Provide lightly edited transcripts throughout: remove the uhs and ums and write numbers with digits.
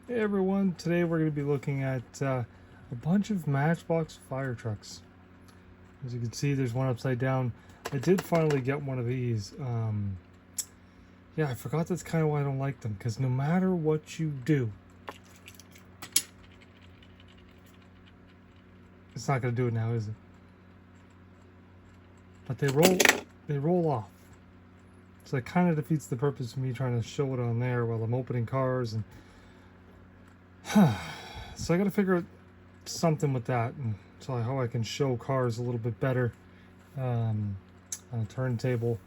Hey everyone, today we're going to be looking at a bunch of Matchbox fire trucks. As you can see, there's one upside down. I did finally get one of these. Yeah, I forgot that's kind of why I don't like them, because no matter what you do, it's not going to do it now, is it? But they roll off. So it kind of defeats the purpose of me trying to show it on there while I'm opening cars. And so I got to figure out something with that, and so how I can show cars a little bit better on a turntable,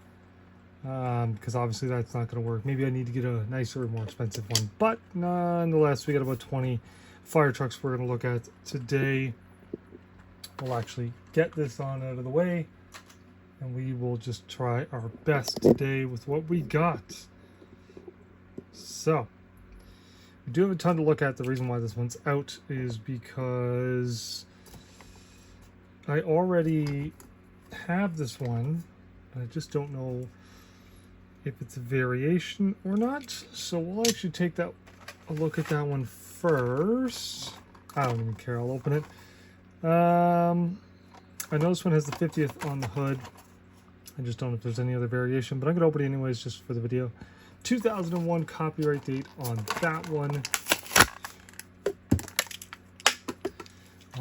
because obviously that's not going to work. Maybe I need to get a nicer, more expensive one, but nonetheless, we got about 20 fire trucks we're going to look at today. We'll actually get this on out of the way, and we will just try our best today with what we got. So we do have a ton to look at. The reason why this one's out is because I already have this one. I just don't know if it's a variation or not. So we'll actually take a look at that one first. I don't even care. I'll open it. I know this one has the 50th on the hood. I just don't know if there's any other variation, but I'm going to open it anyways just for the video. 2001 copyright date on that one.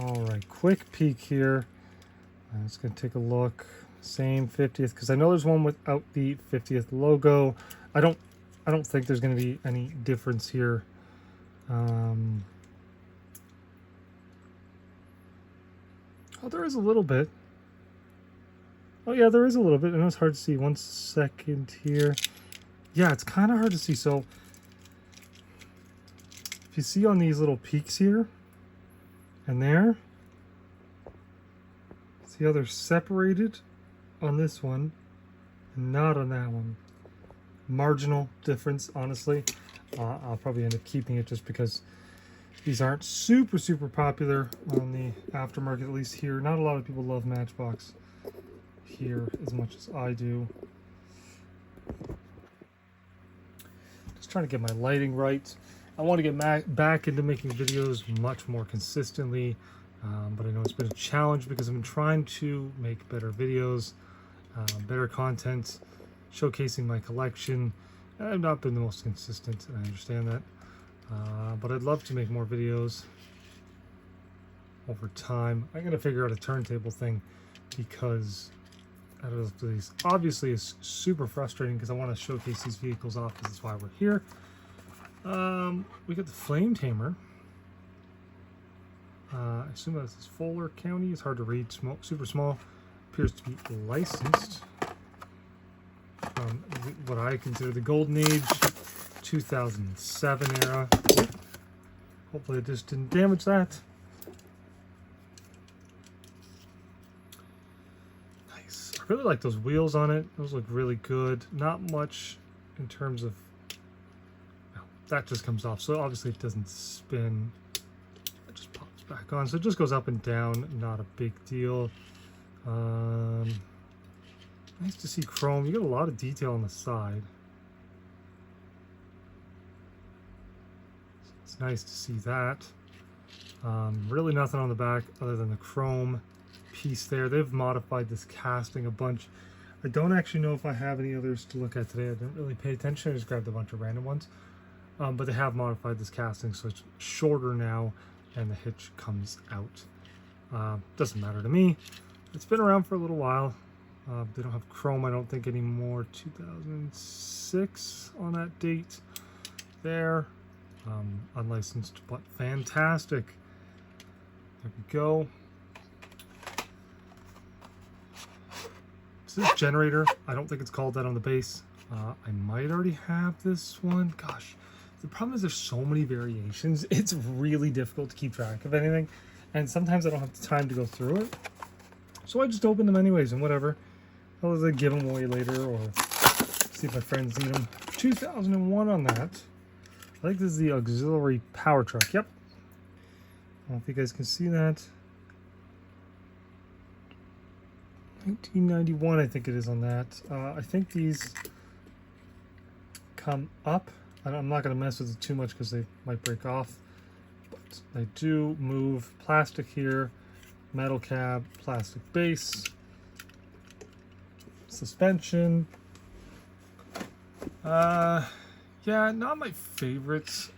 All right, quick peek here. I'm just going to take a look. Same 50th, because I know there's one without the 50th logo. I don't think there's going to be any difference here. Oh, there is a little bit. Oh yeah, there is a little bit. I know it's hard to see. 1 second here. Yeah, it's kind of hard to see. So if you see on these little peaks here and there, see how they're separated on this one and not on that one. Marginal difference, honestly. I'll probably end up keeping it just because these aren't super popular on the aftermarket, at least here. Not a lot of people love Matchbox here as much as I do. Just trying to get my lighting right. I want to get back into making videos much more consistently, but I know it's been a challenge because I've been trying to make better videos, better content, showcasing my collection. I've not been the most consistent, and I understand that, but I'd love to make more videos over time. I'm going to figure out a turntable thing, because out of these, obviously is super frustrating because I want to showcase these vehicles off, because that's why we're here. We got the Flame Tamer. I assume that's this Fuller County. It's hard to read. Super small. Appears to be licensed from what I consider the golden age, 2007 era. Hopefully it just didn't damage that. Nice. I really like those wheels on it. Those look really good. Not much in terms of... that just comes off, so obviously it doesn't spin. It just pops back on, so it just goes up and down. Not a big deal. Nice to see chrome. You got a lot of detail on the side. It's nice to see that. Really nothing on the back other than the chrome piece there. They've modified this casting a bunch. I don't actually know if I have any others to look at today. I didn't really pay attention. I just grabbed a bunch of random ones. But they have modified this casting, so it's shorter now, and the hitch comes out. Doesn't matter to me. It's been around for a little while. They don't have chrome, I don't think, anymore. 2006 on that date there. Unlicensed, but fantastic. There we go. This is generator. I don't think it's called that on the base. I might already have this one. Gosh. The problem is there's so many variations. It's really difficult to keep track of anything. And sometimes I don't have the time to go through it. So I just open them anyways and whatever. I'll either give them away later or see if my friends need them. 2001 on that. I think this is the auxiliary power truck. Yep. I don't know if you guys can see that. 1991, I think it is on that. I think these come up. I'm not going to mess with it too much because they might break off. But they do move. Plastic here, metal cab, plastic base, suspension. Yeah, not my favorite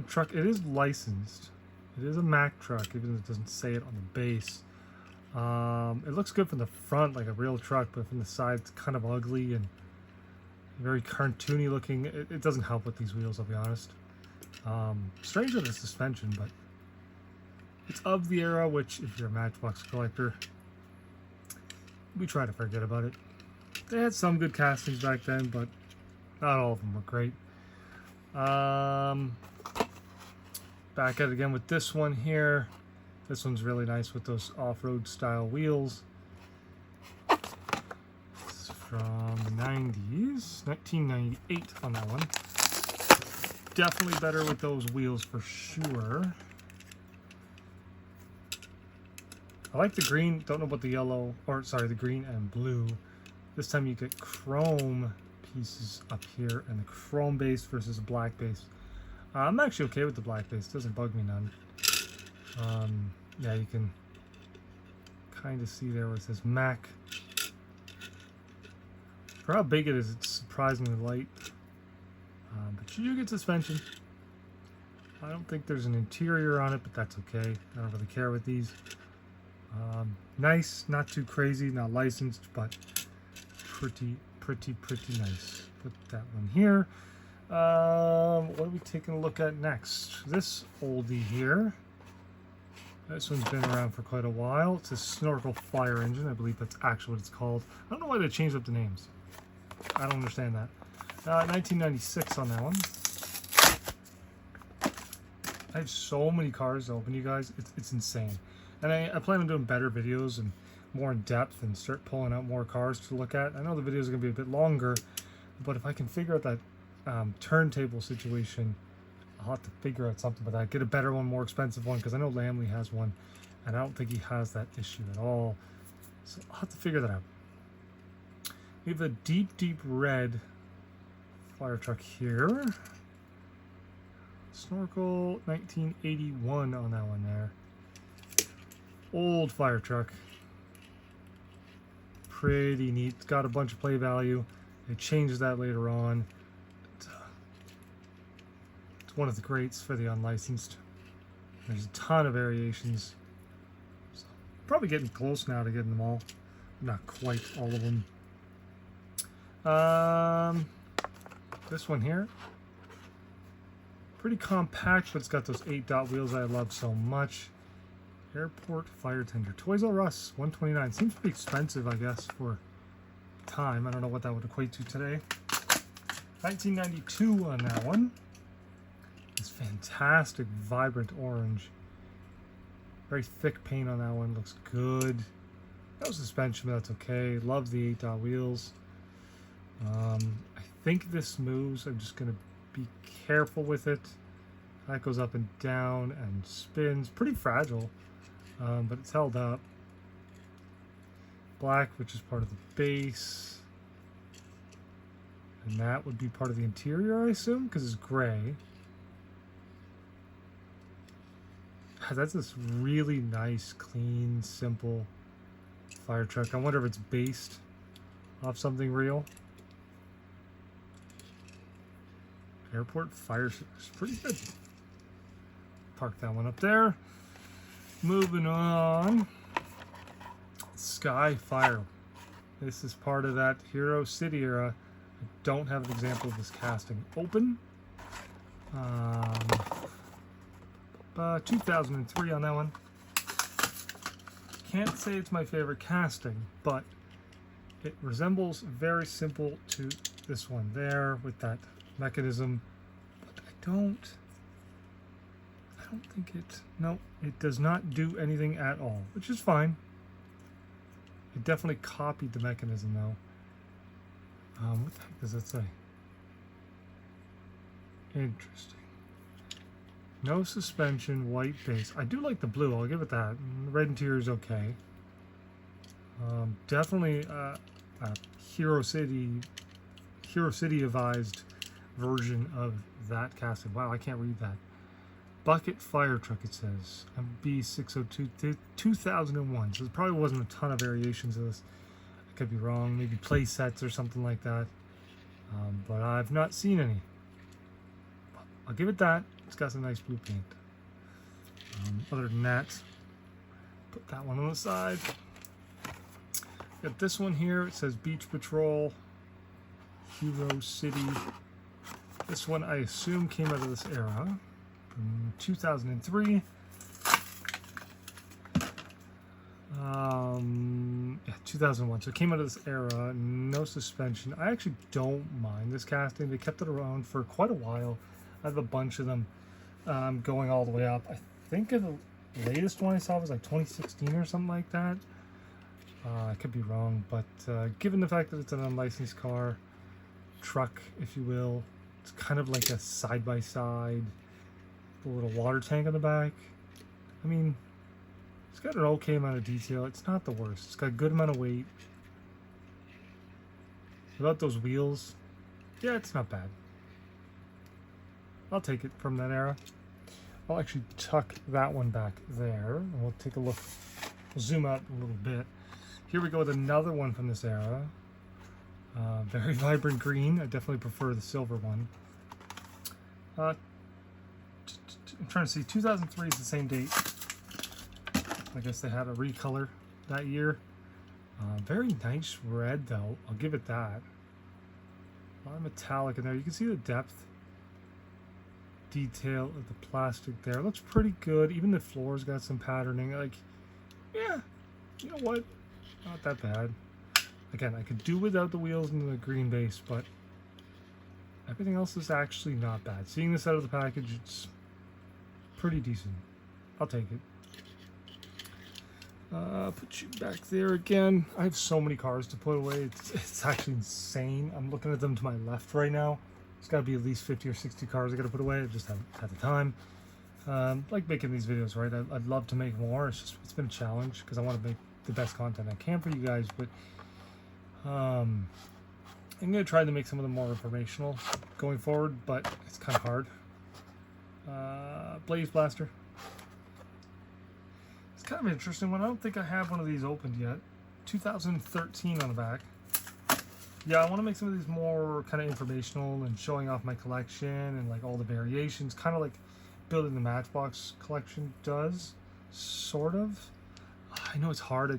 truck. It is licensed. It is a Mack truck, even if it doesn't say it on the base. It looks good from the front, like a real truck, but from the side, it's kind of ugly and very cartoony looking. It doesn't help with these wheels, I'll be honest. Strange with the suspension, but it's of the era, which, if you're a Matchbox collector, we try to forget about it. They had some good castings back then, but not all of them were great. Back at it again with this one here. This one's really nice with those off-road style wheels. This is from the 90s, 1998 on that one. Definitely better with those wheels for sure. I like the green, don't know about the yellow, or sorry, the green and blue. This time you get chrome pieces up here and the chrome base versus a black base. I'm actually okay with the black base, it doesn't bug me none. Yeah, you can kind of see there where it says Mack. For how big it is, it's surprisingly light. But you do get suspension. I don't think there's an interior on it, but that's okay. I don't really care with these. Nice, not too crazy, not licensed, but pretty nice. Put that one here. What are we taking a look at next? This oldie here. This one's been around for quite a while. It's a Snorkel fire engine. I believe that's actually what it's called. I don't know why they changed up the names. I don't understand that. 1996 on that one. I have so many cars to open, you guys. It's insane. And I plan on doing better videos and more in depth and start pulling out more cars to look at. I know the videos are going to be a bit longer, but if I can figure out that turntable situation, I'll have to figure out something with that. Get a better one, more expensive one, because I know Lamley has one, and I don't think he has that issue at all. So I'll have to figure that out. We have a deep red fire truck here. Snorkel 1981 on that one there. Old fire truck. Pretty neat. It's got a bunch of play value. It changes that later on. It's one of the greats for the unlicensed. There's a ton of variations. So probably getting close now to getting them all. Not quite all of them. This one here. Pretty compact, but it's got those 8-dot wheels I love so much. Airport fire tender. Toys R Us, $129. Seems pretty expensive, I guess, for time. I don't know what that would equate to today. 1992 on that one. This fantastic, vibrant orange. Very thick paint on that one. Looks good. No suspension, but that's okay. Love the 8-dot wheels. I think this moves. I'm just going to be careful with it. That goes up and down and spins. Pretty fragile, but it's held up. Black, which is part of the base. And that would be part of the interior, I assume, because it's gray. That's this really nice, clean, simple fire truck. I wonder if it's based off something real. Airport fire service, pretty good. Park that one up there. Moving on. Sky Fire. This is part of that Hero City era. I don't have an example of this casting open. 2003 on that one. Can't say it's my favorite casting, but it resembles very simple to this one there with that mechanism, but I don't think it does not do anything at all, which is fine. It definitely copied the mechanism though. What the heck does that say? Interesting. No suspension, white base. I do like the blue, I'll give it that. The red interior is okay. Definitely a Hero City-avised version of that casting. Wow, I can't read that. Bucket fire truck, it says. MB602, 2001. So there probably wasn't a ton of variations of this. I could be wrong. Maybe play sets or something like that. But I've not seen any. I'll give it that. It's got some nice blue paint. Other than that, put that one on the side. Got this one here. It says Beach Patrol, Hero City. This one I assume came out of this era. From 2003. Yeah, 2001. So it came out of this era. No suspension. I actually don't mind this casting. They kept it around for quite a while. I have a bunch of them going all the way up. I think the latest one I saw was like 2016 or something like that. I could be wrong, but given the fact that it's an unlicensed car, truck, if you will, it's kind of like a side-by-side. The little water tank on the back. I mean, it's got an okay amount of detail. It's not the worst. It's got a good amount of weight. Without those wheels, yeah, it's not bad. I'll take it from that era. I'll actually tuck that one back there. And we'll take a look. We'll zoom out a little bit. Here we go with another one from this era. Very vibrant green. I definitely prefer the silver one. I'm trying to see, 2003 is the same date. I guess they had a recolor that year. Very nice red though, I'll give it that. A lot of metallic in there. You can see the depth, detail of the plastic there. It looks pretty good. Even the floor's got some patterning. Like, yeah, you know what? Not that bad. Again, I could do without the wheels and the green base, but everything else is actually not bad. Seeing this out of the package, it's pretty decent. I'll take it. Put you back there again. I have so many cars to put away. It's actually insane. I'm looking at them to my left right now. It's got to be at least 50 or 60 cars I got to put away. I just haven't had the time. Like making these videos, right? I'd love to make more. It's been a challenge because I want to make the best content I can for you guys. But I'm going to try to make some of them more informational going forward, but it's kind of hard. Blaze Blaster. It's kind of an interesting one. I don't think I have one of these opened yet. 2013 on the back. Yeah, I want to make some of these more kind of informational and showing off my collection and like all the variations, kind of like building the Matchbox collection does, sort of. I know it's hard.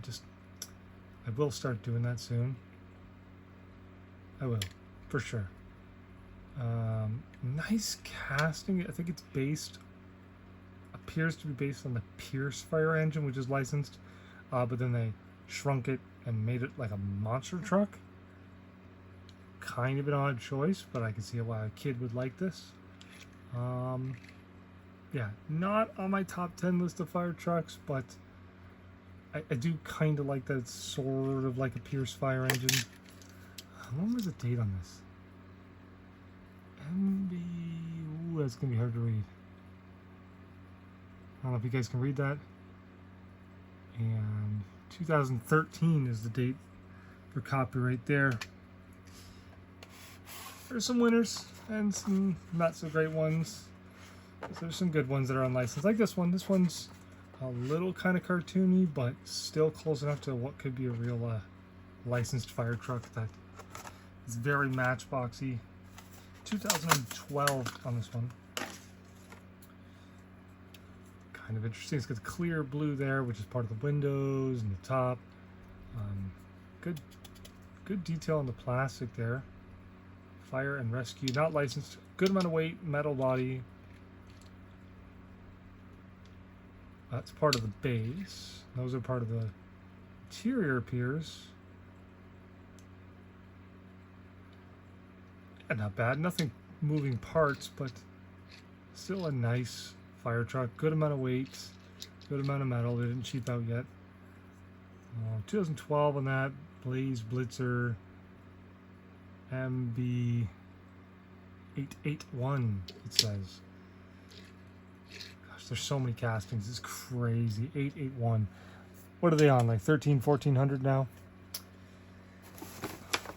I will start doing that soon. I will, for sure. Nice casting. I think it's appears to be based on the Pierce fire engine, which is licensed, but then they shrunk it and made it like a monster truck. Kind of an odd choice, but I can see why a kid would like this. Yeah, not on my top 10 list of fire trucks, but I do kind of like that it's sort of like a Pierce fire engine. When was the date on this? Ooh, that's gonna be hard to read. I don't know if you guys can read that. And 2013 is the date for copyright there. There's some winners and some not so great ones. So there's some good ones that are unlicensed, like this one. This one's a little kind of cartoony, but still close enough to what could be a real licensed fire truck that is very Matchboxy. 2012 on this one. Kind of interesting. It's got the clear blue there, which is part of the windows and the top. Good detail on the plastic there. Fire and rescue, not licensed. Good amount of weight, metal body. That's part of the base. Those are part of the interior appears. Yeah, not bad. Nothing moving parts, but still a nice fire truck. Good amount of weight. Good amount of metal. They didn't cheap out yet. 2012 on that. Blaze Blitzer. MB 881 it says. Gosh, there's so many castings. It's crazy. 881. What are they on? Like 1400 now?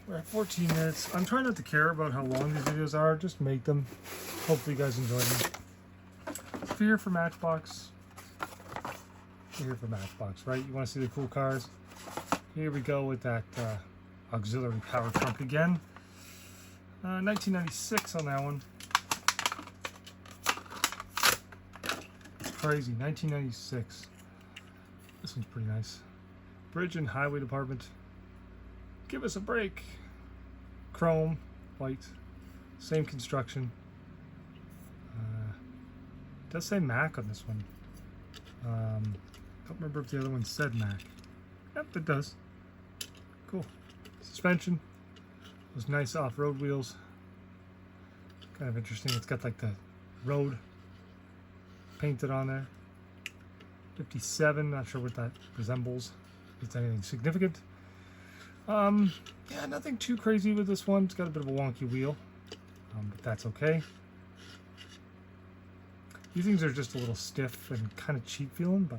We're at 14 minutes. I'm trying not to care about how long these videos are. Just make them. Hopefully you guys enjoyed them. If you're here for Matchbox, you're here for Matchbox, right? You want to see the cool cars? Here we go with that auxiliary power trunk again. 1996 on that one. Crazy, 1996. This one's pretty nice. Bridge and Highway Department. Give us a break. Chrome, white, same construction. Does say Mac on this one. Don't remember if the other one said Mac. Yep, it does. Cool. Suspension. Those nice off-road wheels. Kind of interesting. It's got like the road painted on there. 57. Not sure what that resembles. If it's anything significant. Yeah, nothing too crazy with this one. It's got a bit of a wonky wheel, but that's okay. These things are just a little stiff and kind of cheap feeling, but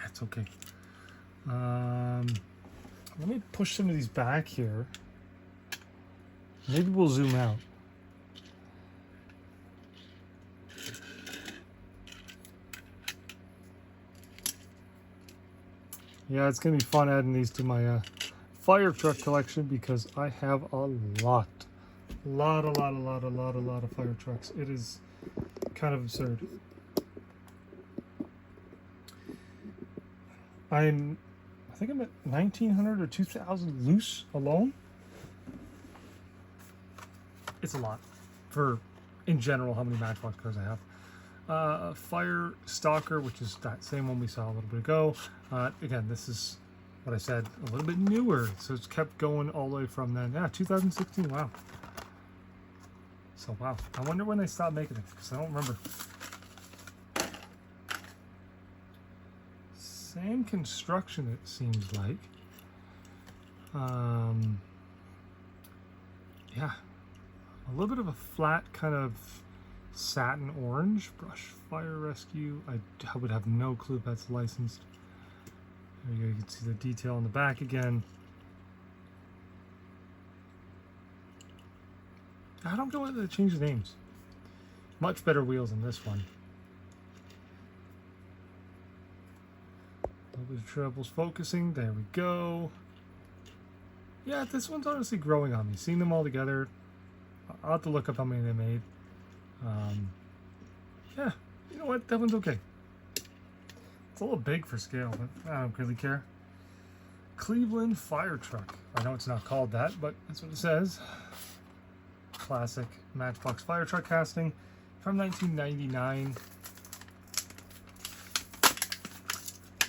that's okay. Let me push some of these back here. Maybe we'll zoom out. Yeah, it's going to be fun adding these to my fire truck collection because I have a lot of fire trucks. It is kind of absurd. I think I'm at 1,900 or 2,000 loose alone. It's a lot for, in general, how many Matchbox cars I have. Fire Stalker, which is that same one we saw a little bit ago. Again, this is what I said, a little bit newer, so it's kept going all the way from then. Yeah, 2016. Wow. So wow, I wonder when they stopped making it because I don't remember. Same construction, it seems like. Yeah, a little bit of a flat kind of satin orange. Brush Fire Rescue. I would have no clue if that's licensed. There you go. You can see the detail on the back again. I don't know whether they changed the names. Much better wheels than this one. A little bit of troubles focusing. There we go. Yeah, this one's honestly growing on me. Seeing them all together, I'll have to look up how many they made. Yeah, you know what? That one's okay. It's a little big for scale, but I don't really care. Cleveland Fire Truck. I know it's not called that, but that's what it says. Classic Matchbox fire truck casting from 1999.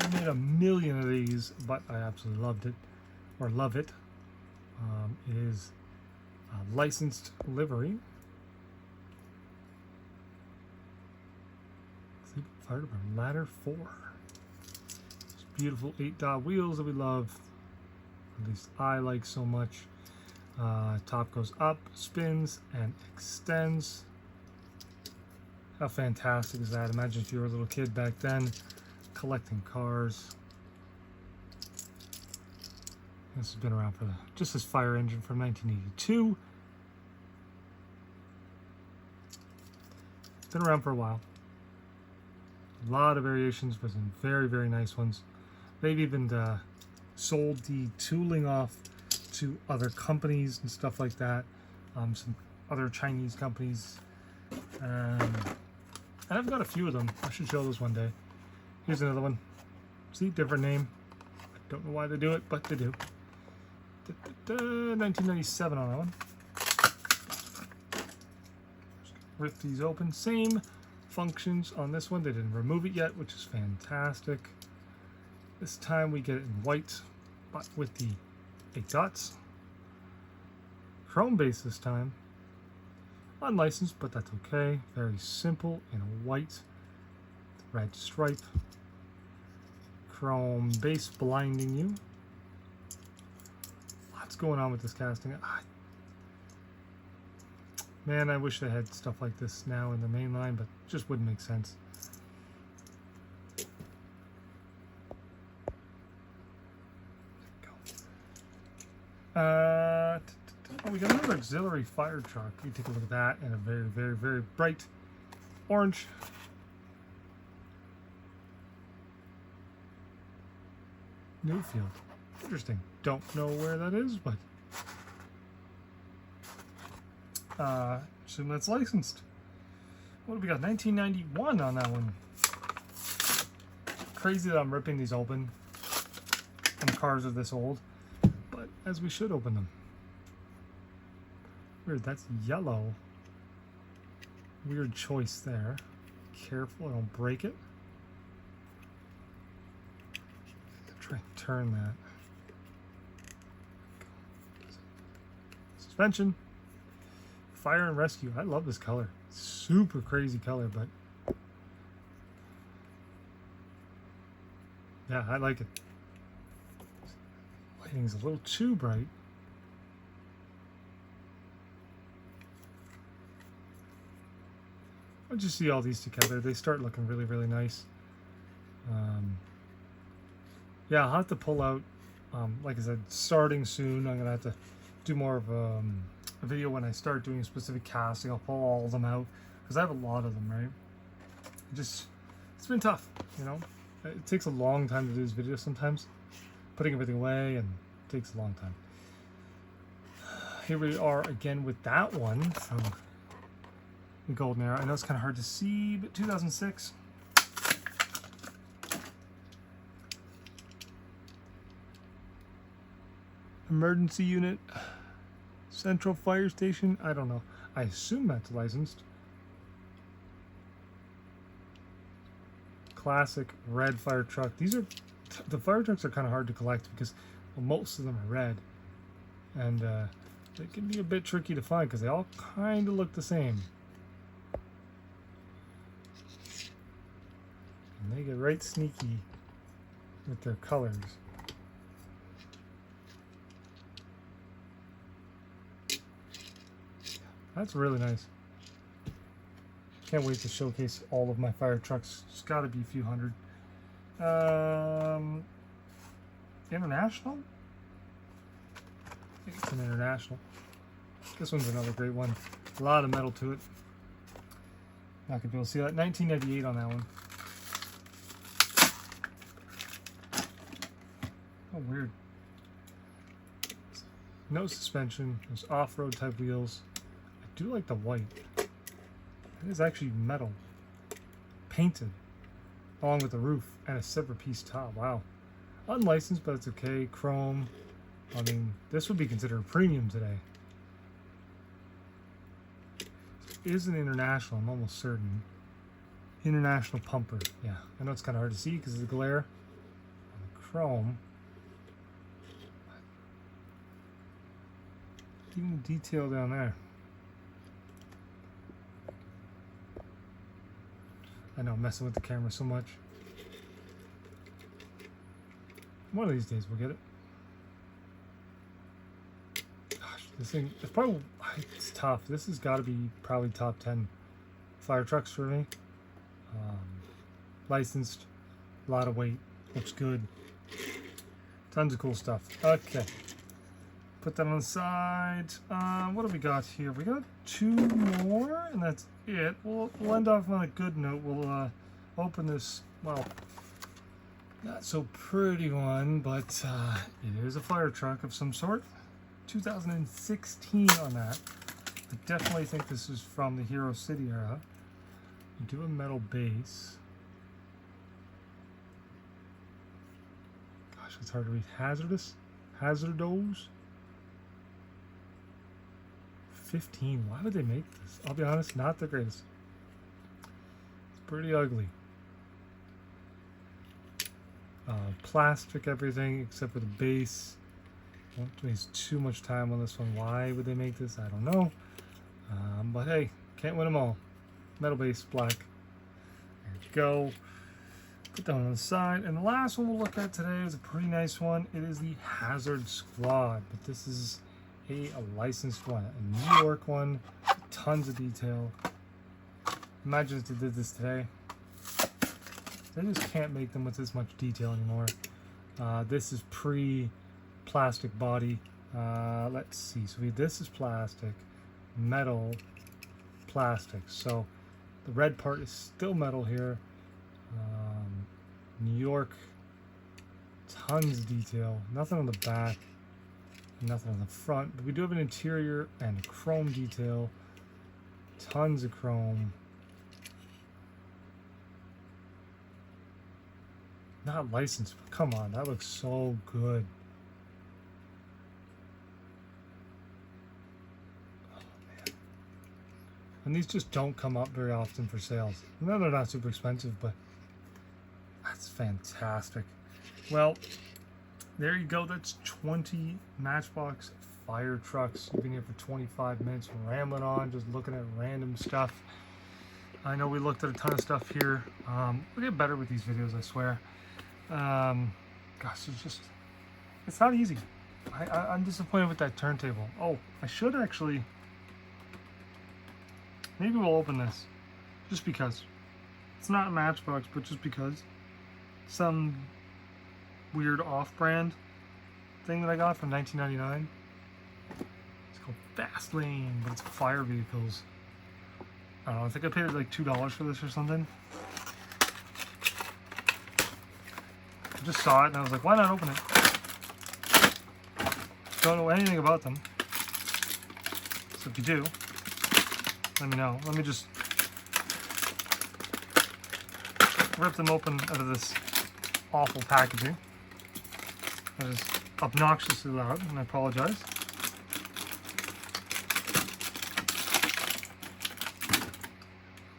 I made a million of these, but I absolutely loved it, or love it. It is a licensed livery. Fire Department Ladder 4. Those beautiful 8-dot wheels that we love. At least I like so much. Top goes up, spins, and extends. How fantastic is that? Imagine if you were a little kid back then collecting cars. This has been around for just this fire engine from 1982. It's been around for a while. A lot of variations, but some very, very nice ones. They've even sold the tooling off to other companies and stuff like that. Some other Chinese companies. And I've got a few of them. I should show those one day. Here's another one. See, different name. I don't know why they do it, but they do. 1997 on that one. Rip these open. Same functions on this one. They didn't remove it yet, which is fantastic. This time we get it in white, but with the 8 dots. Chrome base this time. Unlicensed, but that's okay. Very simple in a white, red stripe. Chrome base blinding you. Lots going on with this casting. Man, I wish they had stuff like this now in the main line, but it just wouldn't make sense. Oh, we got another auxiliary fire truck. You take a look at that, and a very, very, very bright orange. Newfield. Interesting. Don't know where that is, but assume that's licensed. What do we got? 1991 on that one. Crazy that I'm ripping these open, and the cars are this old, but as we should open them. Weird, that's yellow. Weird choice there. Careful, I don't break it. Try and turn that. Suspension. Fire and rescue. I love this color. Super crazy color, but yeah, I like it. Lighting's a little too bright. Once you see all these together, they start looking really, really nice. Yeah, I'll have to pull out, like I said, starting soon. I'm going to have to do more of a video when I start doing specific casting. I'll pull all of them out because I have a lot of them, right? It's been tough, you know? It takes a long time to do this video sometimes. Putting everything away, and it takes a long time. Here we are again with that one from the Golden Era. I know it's kind of hard to see, but 2006. Emergency unit, Central Fire Station. I don't know. I assume that's licensed. Classic red fire truck. These are the fire trucks are kind of hard to collect because most of them are red, and they can be a bit tricky to find because they all kind of look the same. And they get right sneaky with their colors. That's really nice. Can't wait to showcase all of my fire trucks. It's got to be a few hundred. International? I think it's an international. This one's another great one. A lot of metal to it. Not gonna be able to see that. 1998 on that one. Oh, weird. No suspension. There's off-road type wheels. I do like the white. It is actually metal. Painted. Along with the roof and a separate piece top. Wow. Unlicensed, but it's okay. Chrome. I mean, this would be considered a premium today. It is an international, I'm almost certain. International pumper. Yeah, I know it's kind of hard to see because of the glare on the chrome. Even detail down there. I know, I'm messing with the camera so much. One of these days we'll get it. Gosh, this thing, it's tough. This has got to be probably top 10 fire trucks for me. Licensed, a lot of weight, looks good. Tons of cool stuff. Okay. Put that on the side. What do we got here? We got 2 more, and that's it. We'll end off on a good note. We'll open this, well, not so pretty one, but it is a fire truck of some sort. 2016 on that. I definitely think this is from the Hero City era. We do a metal base. Gosh, it's hard to read. Hazardos. 15. Why would they make this? I'll be honest, not the greatest. It's pretty ugly. Plastic everything except for the base. Won't waste too much time on this one. Why would they make this? I don't know. But hey, can't win them all. Metal base, black. There you go. Put that one on the side. And the last one we'll look at today is a pretty nice one. It is the Hazard Squad. But this is a licensed one. A New York one. Tons of detail. Imagine if they did this today. They just can't make them with this much detail anymore. This is pre-plastic body. Let's see. So this is plastic, metal, plastic. So the red part is still metal here. New York, tons of detail. Nothing on the back, nothing on the front. But we do have an interior and a chrome detail. Tons of chrome. Not licensed, but come on, that looks so good. Oh, man. And these just don't come up very often for sales. No, they're not super expensive, but that's fantastic. Well, there you go. That's 20 Matchbox fire trucks. You've been here for 25 minutes rambling on, just looking at random stuff. I know we looked at a ton of stuff here. We'll get better with these videos, I swear. Gosh, it's not easy. I'm disappointed with that turntable. Oh, I should actually, maybe we'll open this just because. It's not a Matchbox, but just because. Some weird off-brand thing that I got from 1999. It's called Fastlane, but it's fire vehicles. I don't know, I think I paid like $2 for this or something. I just saw it and I was like, why not open it? Don't know anything about them. So if you do, let me know. Let me just rip them open out of this awful packaging. That is obnoxiously loud, and I apologize.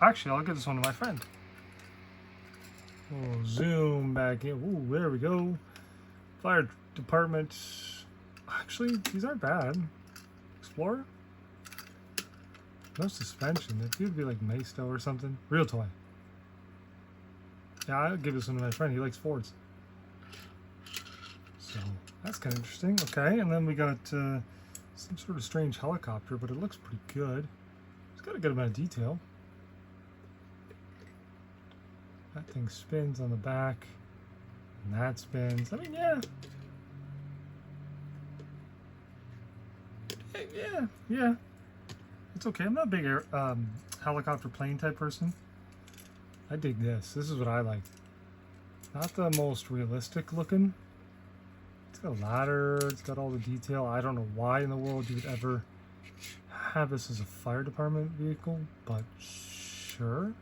Actually, I'll give this one to my friend. We'll zoom back in. Ooh, there we go. Fire department. Actually, these aren't bad. Explorer? No suspension. It would be like Maisto or something. Real toy. Yeah, I'll give this one to my friend. He likes Fords. So, that's kind of interesting. Okay, and then we got some sort of strange helicopter, but it looks pretty good. It's got a good amount of detail. That thing spins on the back, and that spins. I mean, yeah. Yeah. It's okay. I'm not a big helicopter plane type person. I dig this. This is what I like. Not the most realistic looking. It's got a ladder. It's got all the detail. I don't know why in the world you would ever have this as a fire department vehicle, but sure.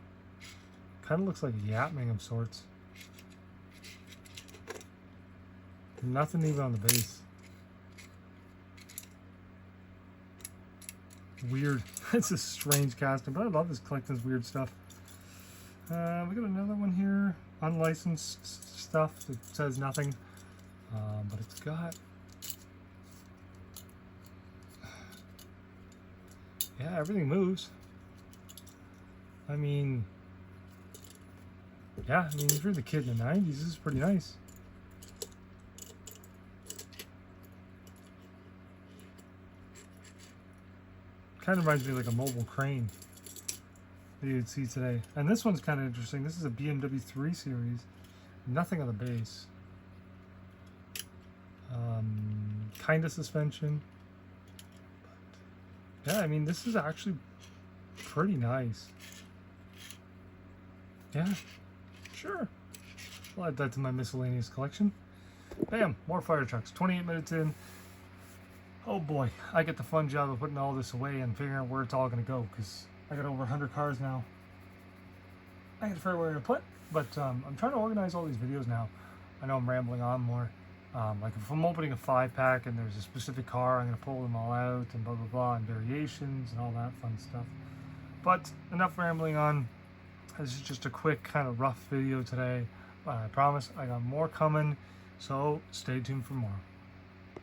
Kind of looks like a Yatming of sorts. Nothing even on the base. Weird. It's a strange casting, but I love this collecting this weird stuff. We got another one here. Unlicensed stuff that says nothing. But it's got... Yeah, everything moves. I mean... Yeah, I mean, if you're the kid in the 90s, this is pretty nice. Kind of reminds me of like a mobile crane that you'd see today. And this one's kind of interesting. This is a BMW 3 Series. Nothing on the base. Kind of suspension. But yeah, I mean, this is actually pretty nice. Yeah, sure. I'll add that to my miscellaneous collection. Bam, more fire trucks. 28 minutes in. Oh boy, I get the fun job of putting all this away and figuring out where it's all going to go, because I got over 100 cars now. I got to figure out where to put, but I'm trying to organize all these videos now. I know I'm rambling on more. Like if I'm opening a 5-pack and there's a specific car, I'm going to pull them all out and blah blah blah, and variations and all that fun stuff. But enough rambling on. This is just a quick kind of rough video today. But I promise I got more coming, so stay tuned for more.